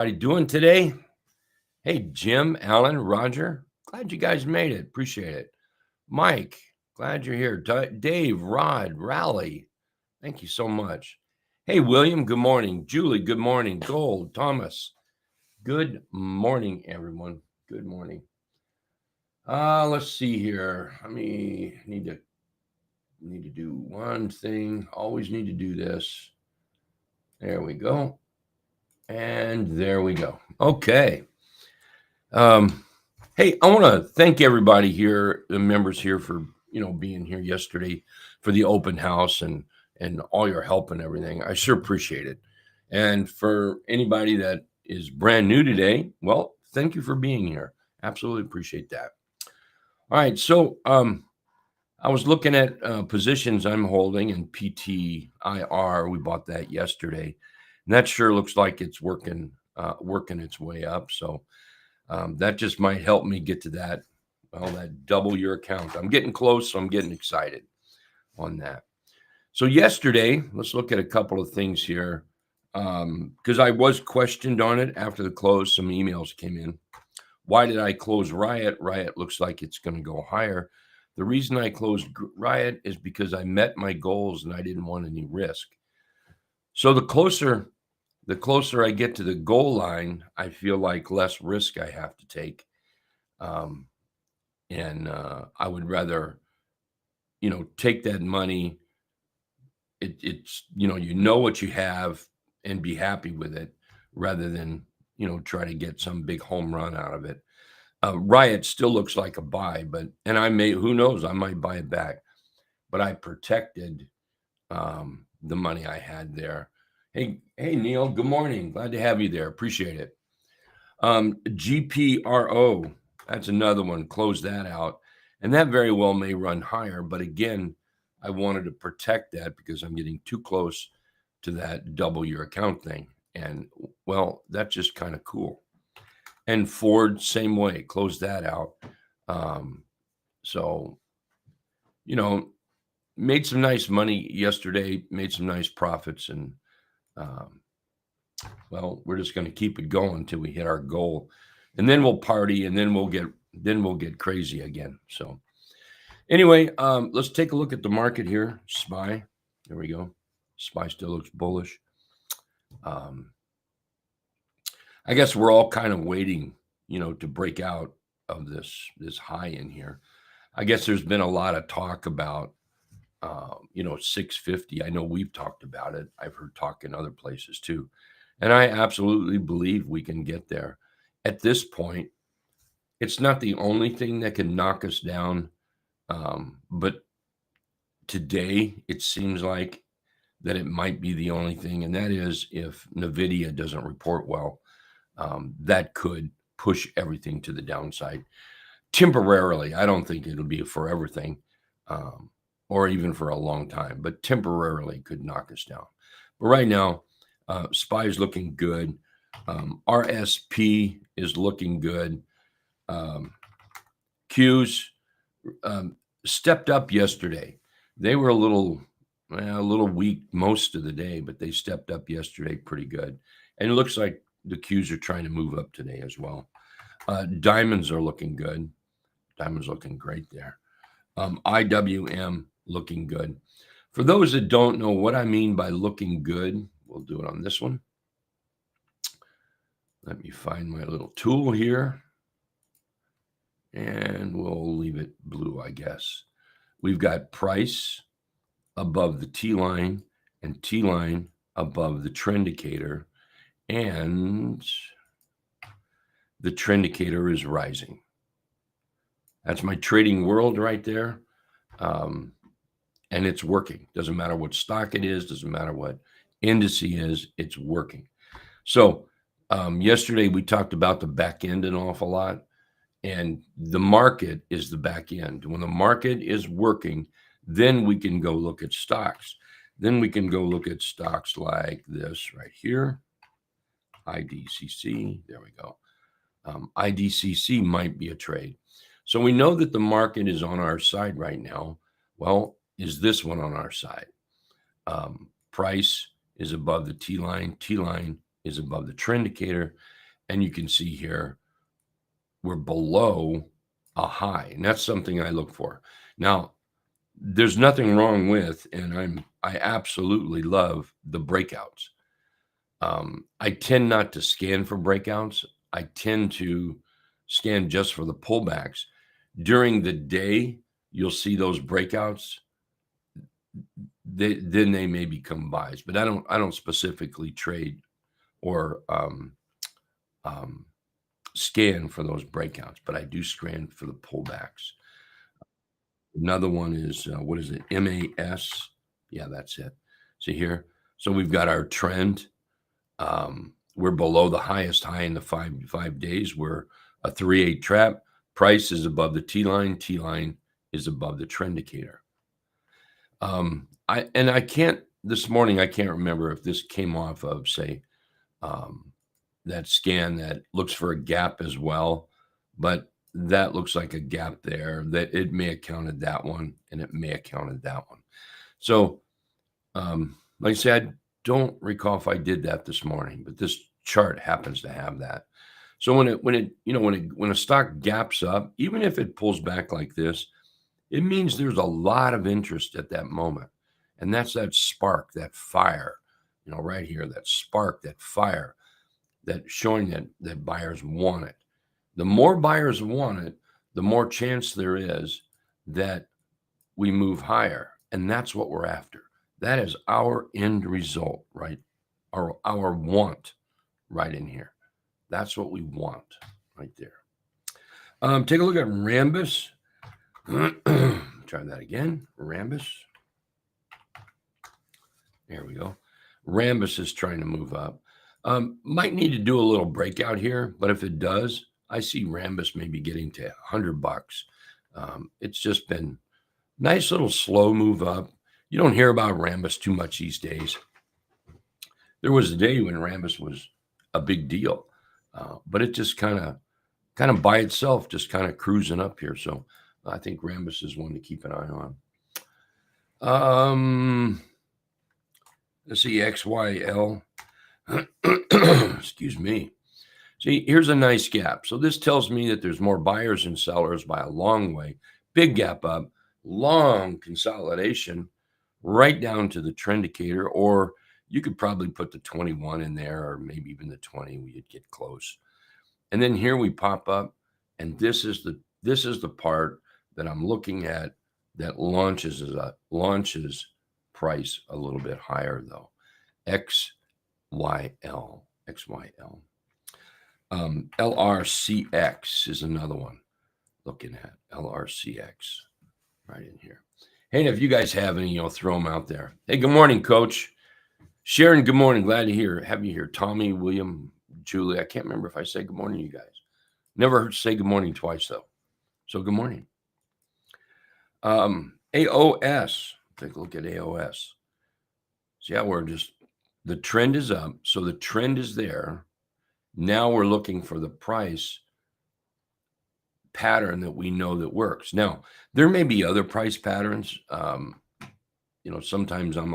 How you doing today? Hey, Jim, Alan, Roger, glad you guys made it. Appreciate it. Mike, glad you're here. Dave, Rod, Rally, thank you so much. Hey, William, good morning. Julie, good morning. Gold, Thomas, good morning, everyone. Good morning. Let's see here. I need to do one thing. Always need to do this. There we go. And there we go. Okay. Hey, I want to thank everybody here, the members here, for being here yesterday for the open house and all your help and everything. I sure appreciate it. And for anybody that is brand new today, well, thank you for being here. Absolutely appreciate that. All right, so I was looking at positions I'm holding in PTIR. We bought that yesterday, and that sure looks like it's working its way up. So. That just might help me get to that double your account. I'm getting close, so I'm getting excited on that. So yesterday, let's look at a couple of things here because I was questioned on it after the close. Some emails came in. Why did I close Riot? Riot looks like it's going to go higher. The reason I closed Riot is because I met my goals and I didn't want any risk. So the closer I get to the goal line, I feel like less risk I have to take. And I would rather, take that money. It's what you have and be happy with it rather than, try to get some big home run out of it. Riot still looks like a buy, and who knows, I might buy it back. But I protected the money I had there. Hey, Neil, good morning. Glad to have you there. Appreciate it. GPRO, that's another one. Close that out. And that very well may run higher. But again, I wanted to protect that because I'm getting too close to that double your account thing. And, well, that's just kind of cool. And Ford, same way. Close that out. So, made some nice money yesterday, made some nice profits, and well, we're just going to keep it going until we hit our goal, and then we'll party, and then we'll get crazy again. So anyway, let's take a look at the market here. SPY, there we go. SPY still looks bullish. I guess we're all kind of waiting, to break out of this high in here. I guess there's been a lot of talk about 650. I know we've talked about it. I've heard talk in other places too. And I absolutely believe we can get there. At this point, it's not the only thing that can knock us down. But today, it seems like that it might be the only thing. And that is if NVDA doesn't report well, that could push everything to the downside temporarily. I don't think it'll be a forever thing. Or even for a long time, but temporarily could knock us down. But right now, SPY is looking good. RSP is looking good. Qs stepped up yesterday. They were a little weak most of the day, but they stepped up yesterday pretty good. And it looks like the Qs are trying to move up today as well. Diamonds are looking good. Diamonds looking great there. IWM looking good. For those that don't know what I mean by looking good, we'll do it on this one. Let me find my little tool here. And we'll leave it blue, I guess. We've got price above the T line and T line above the trend indicator. And the trend indicator is rising. That's my trading world right there. And it's working. Doesn't matter what stock it is. Doesn't matter what index is. It's working. So yesterday we talked about the back end an awful lot. And the market is the back end. When the market is working, then we can go look at stocks. Then we can go look at stocks like this right here. IDCC. There we go. IDCC might be a trade. So we know that the market is on our side right now. Well, is this one on our side? Price is above the T line. T line is above the trend indicator. And you can see here, we're below a high. And that's something I look for. Now, there's nothing wrong with, and I absolutely love the breakouts. I tend not to scan for breakouts. I tend to scan just for the pullbacks. During the day, you'll see those breakouts. Then they may become buys, but I don't specifically trade or scan for those breakouts, but I do scan for the pullbacks. Another one is what is it? MAS. Yeah, that's it. See here. So we've got our trend. We're below the highest high in the five days. We're a 3-8 trap. Price is above the T line. T line is above the trend indicator. I can't this morning. I can't remember if this came off of say that scan that looks for a gap as well, but that looks like a gap there. That it may have counted that one, and it may have counted that one. So, like I said, I don't recall if I did that this morning, but this chart happens to have that. So when a stock gaps up, even if it pulls back like this, it means there's a lot of interest at that moment. And that's that spark, that fire, right here, that spark, that fire, that showing that buyers want it. The more buyers want it, the more chance there is that we move higher. And that's what we're after. That is our end result, right? Our want right in here. That's what we want right there. Take a look at Rambus. Try that again. Rambus. There we go. Rambus is trying to move up. Might need to do a little breakout here, but if it does, I see Rambus maybe getting to $100. It's just been nice little slow move up. You don't hear about Rambus too much these days. There was a day when Rambus was a big deal, but it just kind of by itself, just kind of cruising up here. So I think Rambus is one to keep an eye on. Let's see, XYL. Excuse me. See, here's a nice gap. So this tells me that there's more buyers and sellers by a long way. Big gap up, long consolidation, right down to the trend indicator, or you could probably put the 21 in there, or maybe even the 20. We'd get close. And then here we pop up, and this is the part that I'm looking at that launches price a little bit higher though. XYL. LRCX is another one. Looking at LRCX right in here. Hey, and if you guys have any, throw them out there. Hey, good morning, Coach Sharon. Good morning. Glad to have you here. Tommy, William, Julie. I can't remember if I say good morning to you guys. Never heard say good morning twice though. So good morning. AOS. Take a look at AOS. See how the trend is up. So the trend is there. Now we're looking for the price pattern that we know that works. Now, there may be other price patterns. Sometimes I'm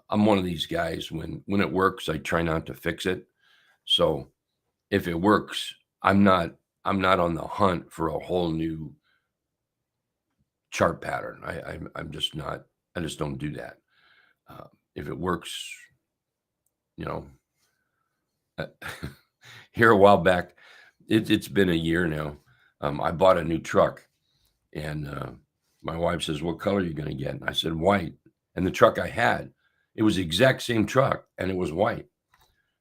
I'm one of these guys when it works, I try not to fix it. So if it works, I'm not on the hunt for a whole new chart pattern. I'm just not. I just don't do that. If it works, here a while back, it's been a year now. I bought a new truck, and my wife says, "What color are you going to get?" And I said, "White." And the truck I had, it was the exact same truck, and it was white.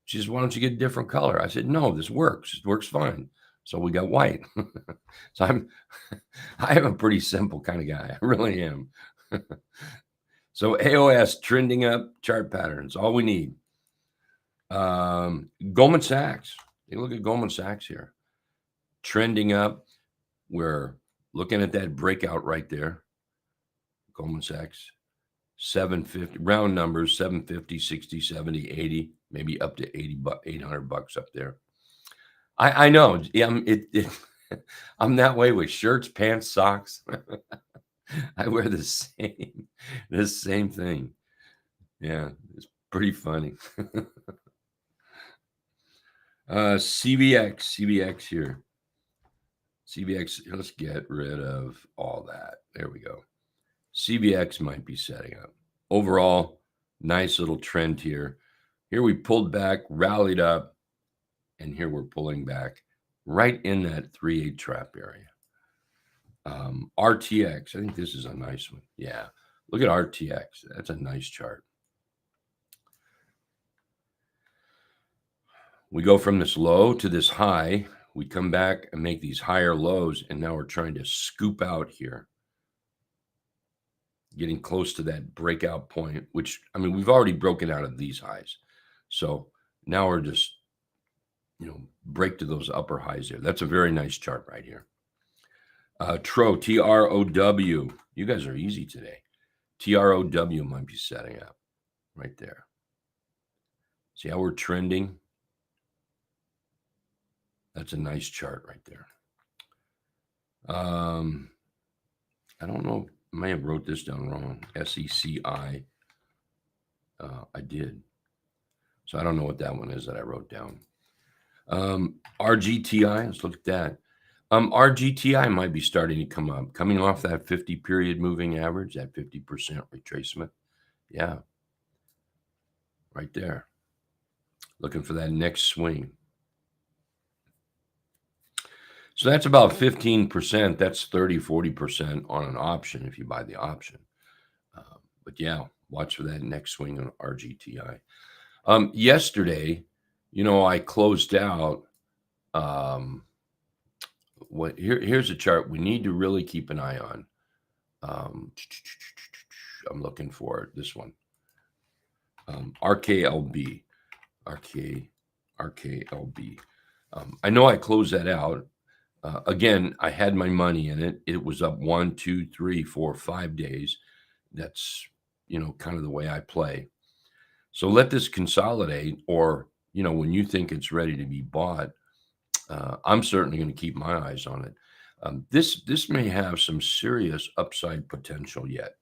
She says, "Why don't you get a different color?" I said, "No, this works. It works fine." So we got white. So I am a pretty simple kind of guy. I really am. So AOS trending up, chart patterns, all we need. Goldman Sachs. Take a look at Goldman Sachs here. Trending up. We're looking at that breakout right there. Goldman Sachs. 750, round numbers, 750, 60, 70, 80, maybe up to $800 up there. I know. Yeah, I'm that way with shirts, pants, socks. I wear the same thing. Yeah, it's pretty funny. CVX here. CVX, let's get rid of all that. There we go. CVX might be setting up. Overall, nice little trend here. Here we pulled back, rallied up, and here we're pulling back right in that 3-8 trap area. RTX, I think this is a nice one. Yeah, look at RTX. That's a nice chart. We go from this low to this high. We come back and make these higher lows, and now we're trying to scoop out here, getting close to that breakout point, which, I mean, we've already broken out of these highs. So now we're just, break to those upper highs there. That's a very nice chart right here. TROW, TROW. You guys are easy today. TROW might be setting up right there. See how we're trending? That's a nice chart right there. I don't know. I may have wrote this down wrong. SECI. I did. So I don't know what that one is that I wrote down. RGTI. Let's look at that. RGTI might be starting to come up, coming off that 50 period moving average, that 50% retracement. Yeah. Right there. Looking for that next swing. So that's about 15%. That's 30, 40% on an option if you buy the option. But yeah, watch for that next swing on RGTI. Yesterday, I closed out. Here's a chart we need to really keep an eye on. I'm looking for it. This one. RKLB. RKLB. I know I closed that out. Again, I had my money in it. It was up 1, 2, 3, 4, 5 days. That's, kind of the way I play. So let this consolidate, or, when you think it's ready to be bought, I'm certainly going to keep my eyes on it. This may have some serious upside potential yet.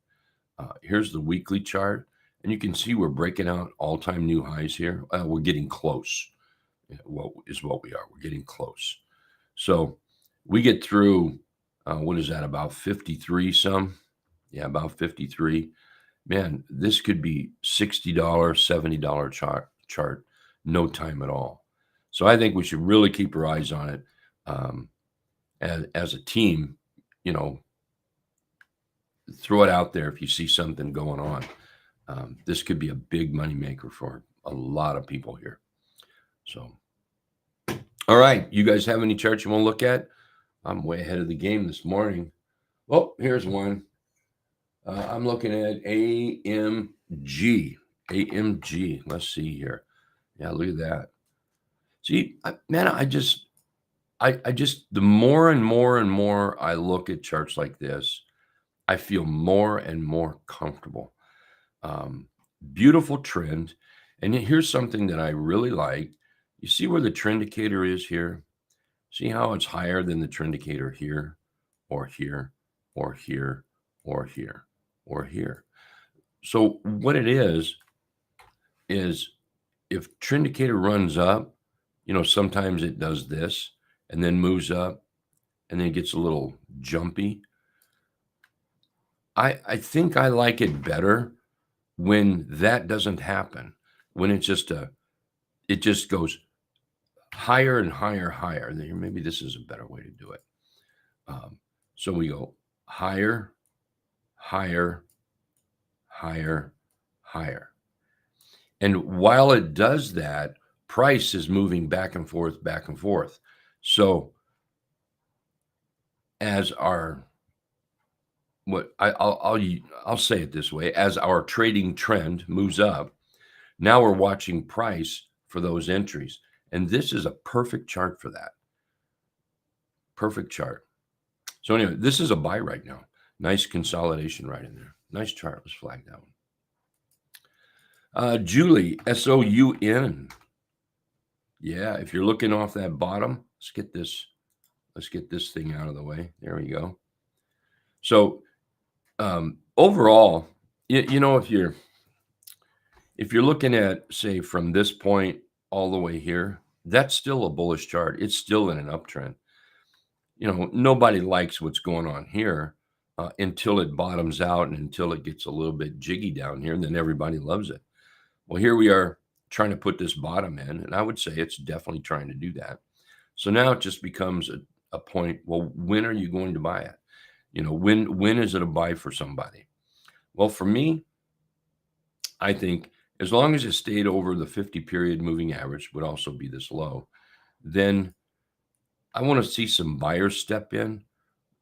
Here's the weekly chart, and you can see we're breaking out all-time new highs here. We're getting close. What we are. We're getting close. So we get through, what is that, about 53 some? Yeah, about 53. Man, this could be $60, $70 chart, no time at all. So I think we should really keep our eyes on it. As a team, throw it out there if you see something going on. This could be a big moneymaker for a lot of people here. So, all right, you guys have any charts you want to look at? I'm way ahead of the game this morning. Well, here's one. I'm looking at AMG. AMG. Let's see here. Yeah, look at that. See, I just the more and more and more I look at charts like this, I feel more and more comfortable. Beautiful trend. And here's something that I really like. You see where the trend indicator is here? See how it's higher than the trend indicator here, or here, or here, or here, or here. So what it is if trend indicator runs up, sometimes it does this and then moves up and then it gets a little jumpy. I think I like it better when that doesn't happen, when it just goes higher and higher. Maybe this is a better way to do it. So we go higher, higher, higher, higher. And while it does that, price is moving back and forth, back and forth. So as our I'll say it this way, as our trading trend moves up, now we're watching price for those entries. And this is a perfect chart for that. Perfect chart. So anyway, this is a buy right now. Nice consolidation right in there. Nice chart. Let's flag that one. Julie, SOUN. Yeah, if you're looking off that bottom, let's get this thing out of the way. There we go. So overall, if you're looking at, say, from this point all the way here, that's still a bullish chart. It's still in an uptrend. Nobody likes what's going on here until it bottoms out and until it gets a little bit jiggy down here, and then everybody loves it. Well, here we are trying to put this bottom in, and I would say it's definitely trying to do that. So now it just becomes a point. Well, when are you going to buy it? When is it a buy for somebody? Well, for me, I think as long as it stayed over the 50-period moving average, would also be this low, then I want to see some buyers step in.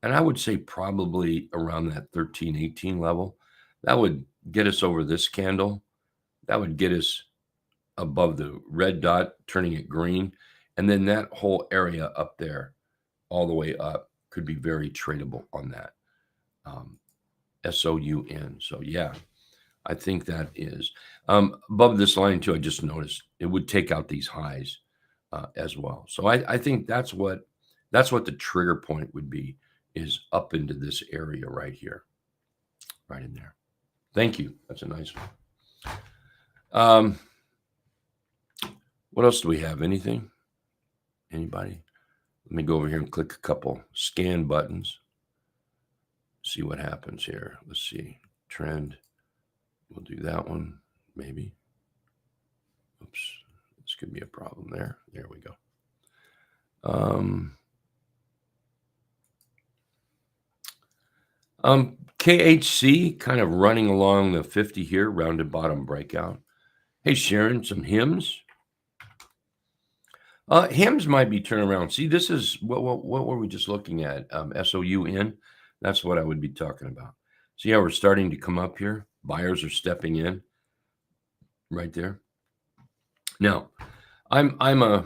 And I would say probably around that 13, 18 level. That would get us over this candle. That would get us above the red dot, turning it green. And then that whole area up there, all the way up, could be very tradable on that. SOUN. So, yeah, I think that is. Above this line, too, I just noticed it would take out these highs as well. So I think that's what the trigger point would be, is up into this area right here, right in there. Thank you. That's a nice one. What else do we have? Anything? Anybody? Let me go over here and click a couple scan buttons. See what happens here. Let's see. Trend. We'll do that one, maybe. Oops. This could be a problem there. There we go. KHC kind of running along the 50 here, rounded bottom breakout. Hey, Sharon, some hymns. Hymns might be turning around. See, this is what were we just looking at? SOUN. That's what I would be talking about. See how we're starting to come up here? Buyers are stepping in right there. Now, I'm one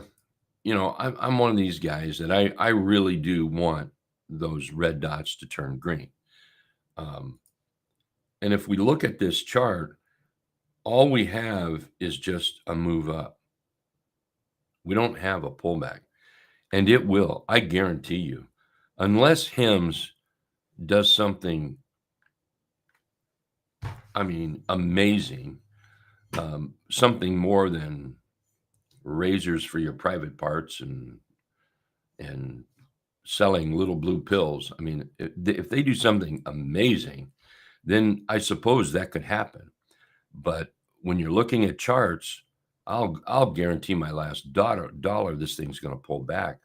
of these guys that I really do want those red dots to turn green. And if we look at this chart, all we have is just a move up. We don't have a pullback, and it will, I guarantee you, unless HIMS does something, amazing, something more than razors for your private parts and selling little blue pills. If they do something amazing, then I suppose that could happen. But when you're looking at charts, I'll guarantee my last dollar this thing's going to pull back.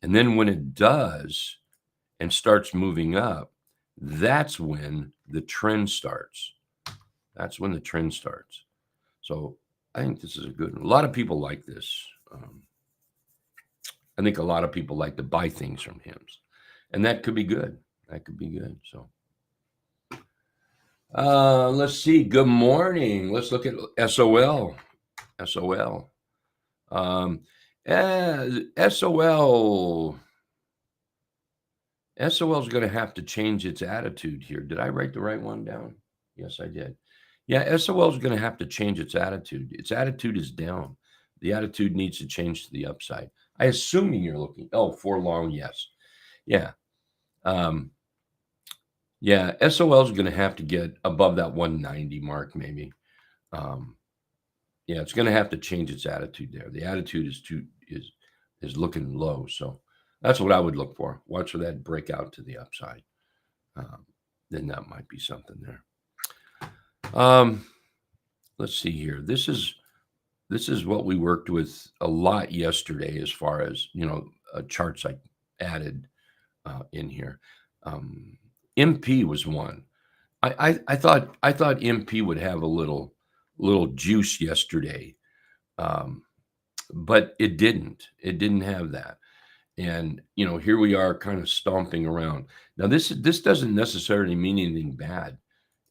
And then when it does and starts moving up, that's when the trend starts. That's when the trend starts. So I think this is a good one. A lot of people like this. I think a lot of people like to buy things from HIMS, and that could be good. That could be good. So let's see. Good morning. Let's look at SOL. SOL. SOL is going to have to change its attitude here. Did I write the right one down? Yes, I did. Yeah, SOL is going to have to change its attitude. Its attitude is down. The attitude needs to change to the upside. I assuming you're looking. Oh, for long, yes. Yeah. Yeah, SOL is going to have to get above that 190 mark, maybe. Yeah, it's going to have to change its attitude there. The attitude is looking low. So that's what I would look for. Watch for that breakout to the upside. Then that might be something there. Let's see here. This is what we worked with a lot yesterday, as far as charts I added in here. MP was one. I thought MP would have a little juice yesterday, but it didn't. It didn't have that. And here we are, kind of stomping around. Now this doesn't necessarily mean anything bad.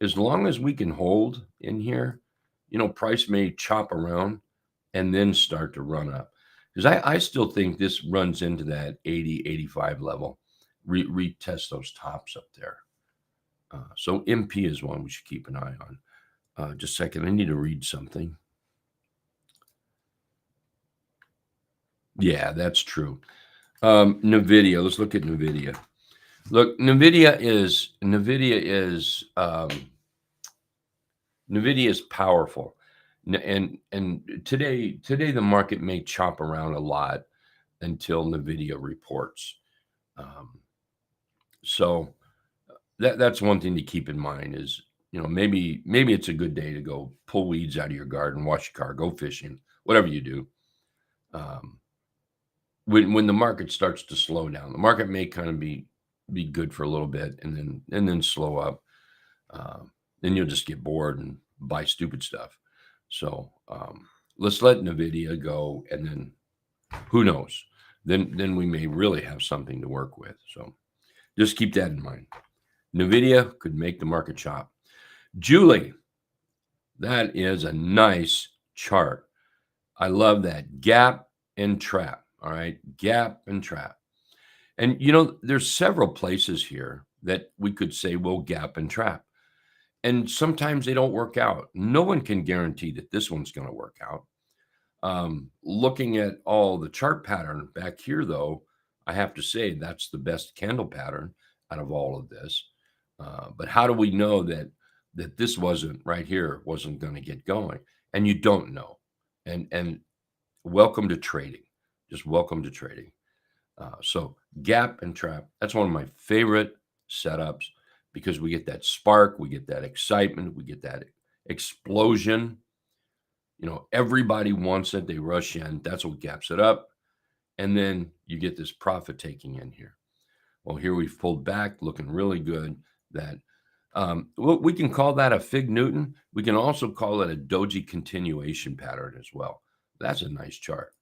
As long as we can hold in here, price may chop around and then start to run up. Because I still think this runs into that 80, 85 level, retest those tops up there. So MP is one we should keep an eye on. Just a second, I need to read something. Yeah, that's true. NVDA, let's look at NVDA. Look, NVIDIA is powerful. And today the market may chop around a lot until NVDA reports. Um, so that's one thing to keep in mind is, maybe it's a good day to go pull weeds out of your garden, wash your car, go fishing, whatever you do. Um, when the market starts to slow down, the market may kind of be good for a little bit and then slow up. Um, then you'll just get bored and buy stupid stuff. So let's let NVIDIA go, and then who knows? Then we may really have something to work with. So just keep that in mind. NVIDIA could make the market chop. Julie, that is a nice chart. I love that. Gap and trap. All right. Gap and trap. And, there's several places here that we could say, well, gap and trap. And sometimes they don't work out. No one can guarantee that this one's going to work out. Looking at all the chart pattern back here, though, I have to say that's the best candle pattern out of all of this. But how do we know that this wasn't right here wasn't going to get going? And you don't know. And welcome to trading. Just welcome to trading. So gap and trap. That's one of my favorite setups because we get that spark, we get that excitement, we get that explosion. Everybody wants it. They rush in. That's what gaps it up. And then you get this profit taking in here. Well, here we've pulled back, looking really good. That we can call that a Fig Newton. We can also call it a doji continuation pattern as well. That's a nice chart.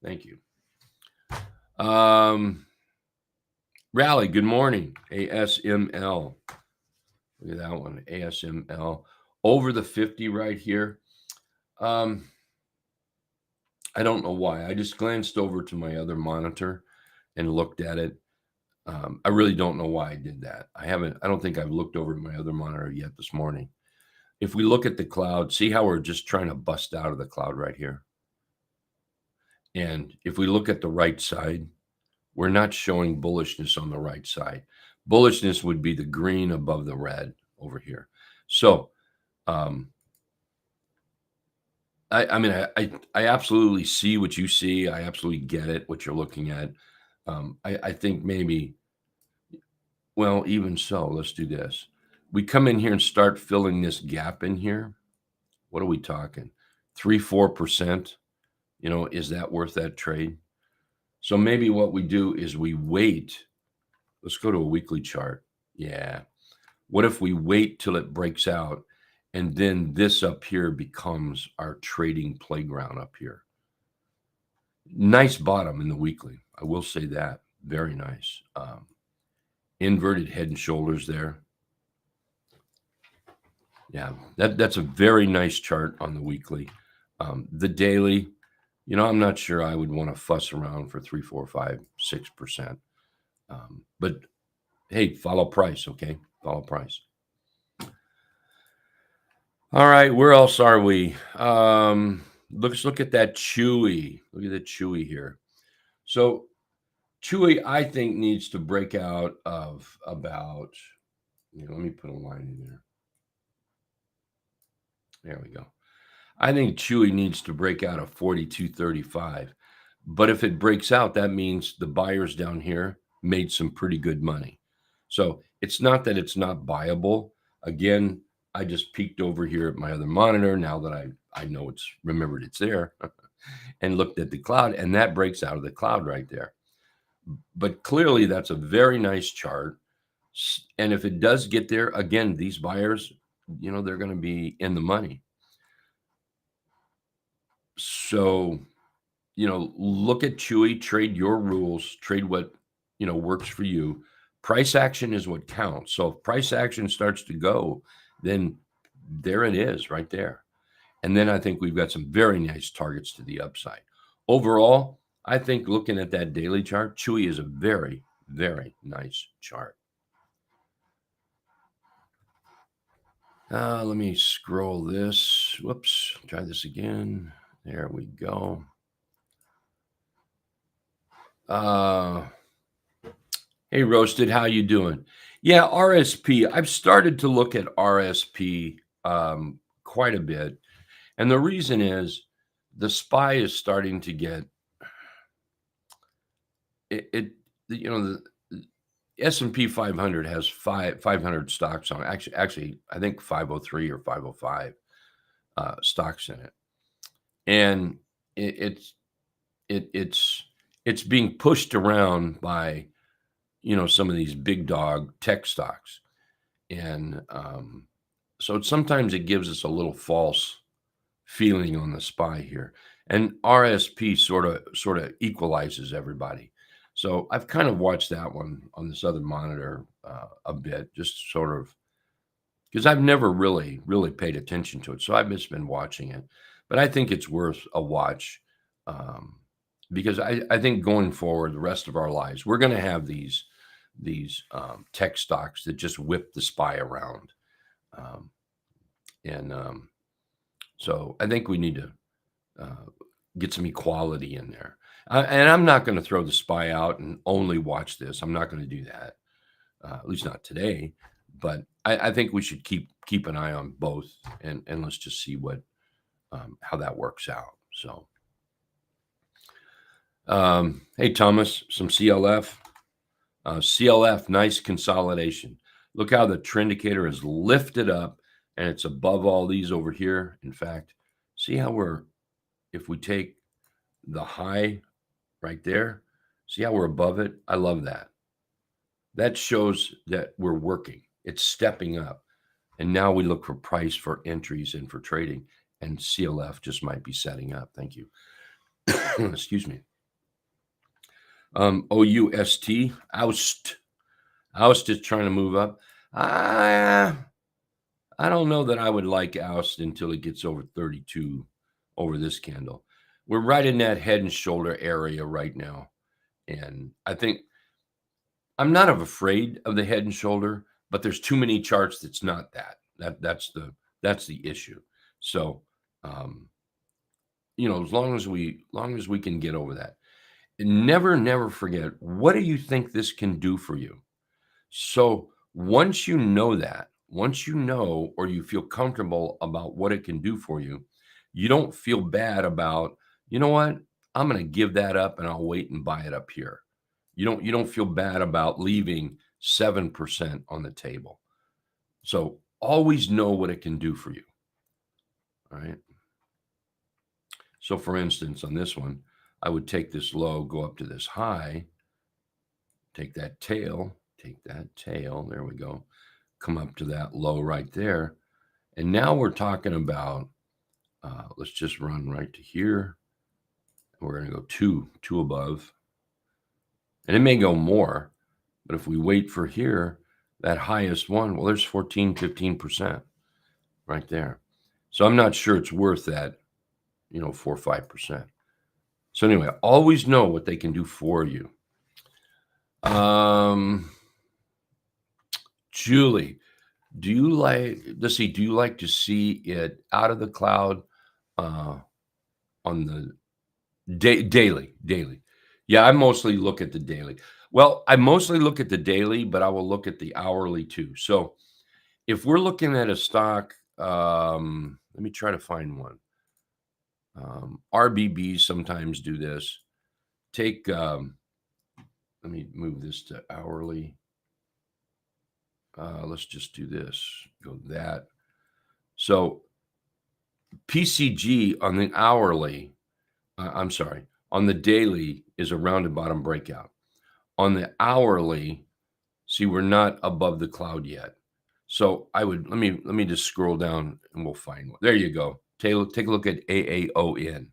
Thank you. Rally, good morning. ASML. Look at that one. ASML. Over the 50 right here. I don't know why. I just glanced over to my other monitor and looked at it. I really don't know why I did that. I don't think I've looked over at my other monitor yet this morning. If we look at the cloud, see how we're just trying to bust out of the cloud right here. And if we look at the right side, we're not showing bullishness on the right side. Bullishness would be the green above the red over here. So, I absolutely see what you see. I absolutely get it, what you're looking at. I think maybe, well, even so, let's do this. We come in here and start filling this gap in here. What are we talking? 3-4%. Is that worth that trade? So maybe what we do is we wait. Let's go to a weekly chart. Yeah. What if we wait till it breaks out and then this up here becomes our trading playground up here? Nice bottom in the weekly. I will say that. Very nice. Inverted head and shoulders there. Yeah, that's a very nice chart on the weekly. The daily, I'm not sure I would want to fuss around for 3, 4, 5, 6%. But hey, follow price, okay? Follow price. All right, where else are we? Let's look at that Chewy. Look at the Chewy here. So Chewy, I think, needs to break out of about, let me put a line in there. There we go. I think Chewy needs to break out of 42.35. But if it breaks out, that means the buyers down here made some pretty good money. So it's not that it's not buyable. Again, I just peeked over here at my other monitor now that I know remembered it's there and looked at the cloud, and that breaks out of the cloud right there. But clearly that's a very nice chart. And if it does get there, again, these buyers, they're going to be in the money. So, look at Chewy, trade your rules, trade what, works for you. Price action is what counts. So if price action starts to go, then there it is right there. And then I think we've got some very nice targets to the upside. Overall, I think looking at that daily chart, Chewy is a very, very nice chart. Let me scroll this. Whoops. Try this again. There we go. Hey, Roasted, how you doing? Yeah, RSP. I've started to look at RSP quite a bit. And the reason is the SPY is starting to get it the S&P 500 has 500 stocks on it. Actually, I think 503 or 505 stocks in it. And it's it's being pushed around by, some of these big dog tech stocks. And so sometimes it gives us a little false feeling on the SPY here. And RSP sort of equalizes everybody. So I've kind of watched that one on this other monitor a bit, just sort of because I've never really paid attention to it. So I've just been watching it, but I think it's worth a watch um, because I think going forward, the rest of our lives, we're going to have these tech stocks that just whip the SPY around, um, and so I think we need to get some equality in there. And I'm not going to throw the SPY out and only watch this. I'm not going to do that, at least not today. But I think we should keep an eye on both, and let's just see what how that works out. So, hey Thomas, some CLF, CLF, nice consolidation. Look how the trend indicator is lifted up, and it's above all these over here. In fact, see how if we take the high right there, see how we're above it? I love that. That shows that we're working. It's stepping up. And now we look for price for entries and for trading. And CLF just might be setting up. Thank you. Excuse me. OUST, oust. Oust is trying to move up. I don't know that I would like oust until it gets over 32 over this candle. We're right in that head and shoulder area right now. And I think I'm not afraid of the head and shoulder, but there's too many charts that's not that. That's the issue. So, as long as we can get over that, and never forget, what do you think this can do for you? So once you know that, once you know or you feel comfortable about what it can do for you, you don't feel bad about, you know what, I'm going to give that up and I'll wait and buy it up here. You don't feel bad about leaving 7% on the table. So always know what it can do for you. All right. So for instance, on this one, I would take this low, go up to this high, take that tail, there we go, come up to that low right there. And now we're talking about, let's just run right to here. We're going to go two above. And it may go more, but if we wait for here, that highest one, well, there's 14, 15% right there. So I'm not sure it's worth that, 4 or 5%. So anyway, always know what they can do for you. Julie, do you like to see it out of the cloud on the daily? Yeah, I mostly look at the daily. Well, I mostly look at the daily, but I will look at the hourly too. So if we're looking at a stock, let me try to find one. RBBs sometimes do this. Let me move this to hourly. Let's just do this. Go that. So PCG on the hourly, on the daily is a rounded bottom breakout. On the hourly, see, we're not above the cloud yet. So let me just scroll down and we'll find one. There you go. Take a look at AAON.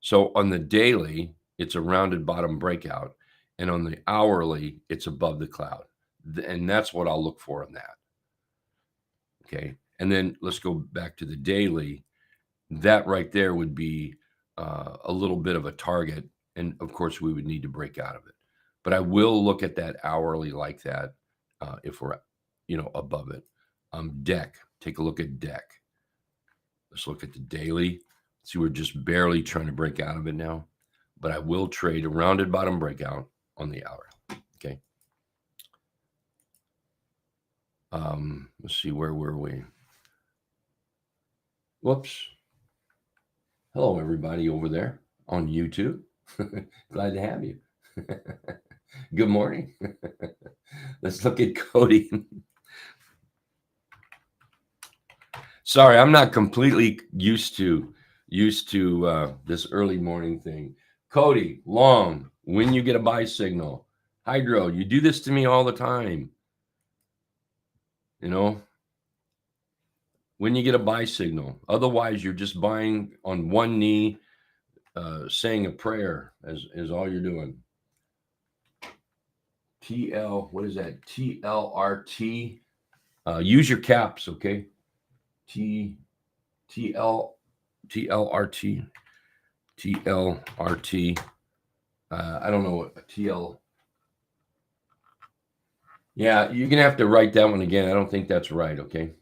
So on the daily, it's a rounded bottom breakout. And on the hourly, it's above the cloud. And that's what I'll look for in that. Okay. And then let's go back to the daily. That right there would be a little bit of a target. And of course, we would need to break out of it. But I will look at that hourly like that if we're, above it. DEC, take a look at DEC. Let's look at the daily. See, we're just barely trying to break out of it now. But I will trade a rounded bottom breakout on the hour. Okay. Let's see, where were we? Whoops. Hello, everybody over there on YouTube. Glad to have you. Good morning. Let's look at Cody. Sorry, I'm not completely used to this early morning thing. Cody, long, when you get a buy signal. Hydro, you do this to me all the time. You know, when you get a buy signal. Otherwise, you're just buying on one knee, saying a prayer is all you're doing. TL, what is that? TLRT. Use your caps, okay? TLRT. TLRT. I don't know what TL. Yeah, you're gonna have to write that one again. I don't think that's right. Okay.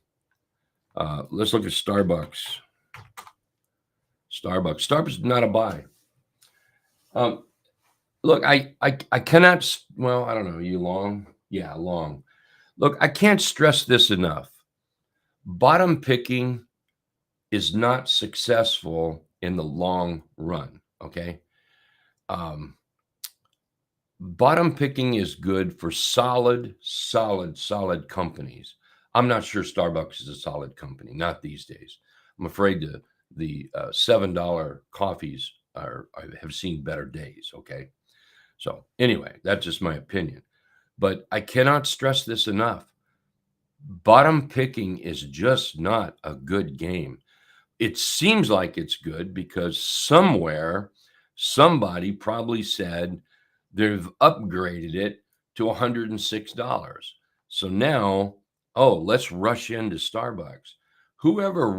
Let's look at Starbucks. Starbucks is not a buy. Look, I cannot. Well, I don't know. You long? Yeah, long. Look, I can't stress this enough. Bottom picking is not successful in the long run. Okay. Bottom picking is good for solid companies. I'm not sure Starbucks is a solid company, not these days. I'm afraid the $7 coffees I have seen better days. Okay. So anyway, that's just my opinion. But I cannot stress this enough. Bottom picking is just not a good game. It seems like it's good because somewhere somebody probably said they've upgraded it to $106. So now, let's rush into Starbucks. Whoever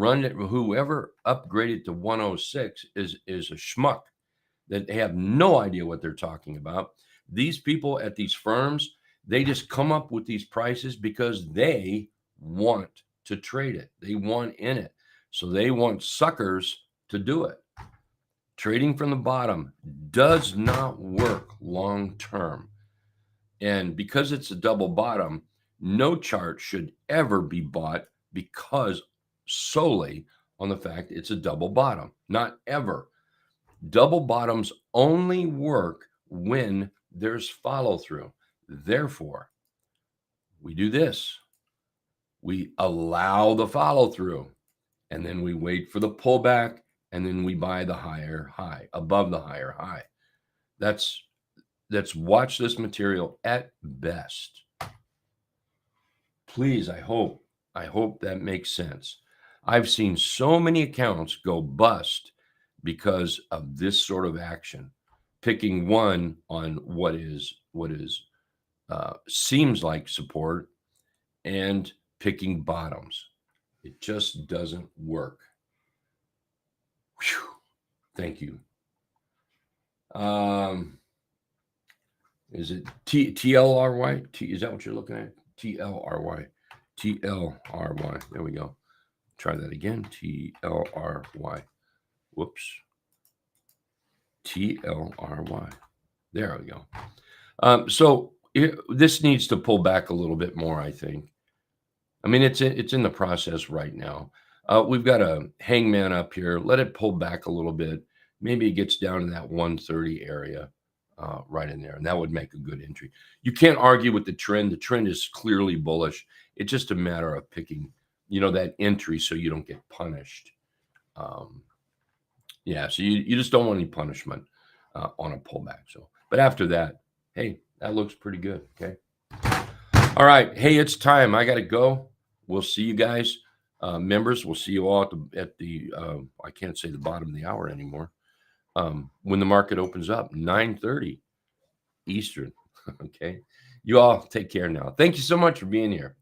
upgraded to 106 is a schmuck that they have no idea what they're talking about. These people at these firms, they just come up with these prices because they want to trade it. They want in it. So they want suckers to do it. Trading from the bottom does not work long term. And because it's a double bottom, no chart should ever be bought because solely on the fact it's a double bottom. Not ever. Double bottoms only work when there's follow through. Therefore, we do this. We allow the follow through, and then we wait for the pullback, and then we buy the higher high, above the higher high. That's watch this material at best. Please, I hope that makes sense. I've seen so many accounts go bust because of this sort of action, picking one on what seems like support and picking bottoms. It just doesn't work. Whew. Thank you. Is it TLRY? Is that what you're looking at? TLRY. TLRY. There we go. Try that again. TLRY. Whoops. TLRY. There we go. So this needs to pull back a little bit more, I think. I mean, it's in the process right now. We've got a hangman up here. Let it pull back a little bit. Maybe it gets down in that 130 area, right in there, and that would make a good entry. You can't argue with the trend. The trend is clearly bullish. It's just a matter of picking, that entry so you don't get punished. Yeah, so you just don't want any punishment on a pullback. So, but after that, hey, that looks pretty good. Okay. All right. Hey, it's time. I got to go. We'll see you guys, members. We'll see you all at the I can't say the bottom of the hour anymore. When the market opens up, 9:30 Eastern. Okay. You all take care now. Thank you so much for being here.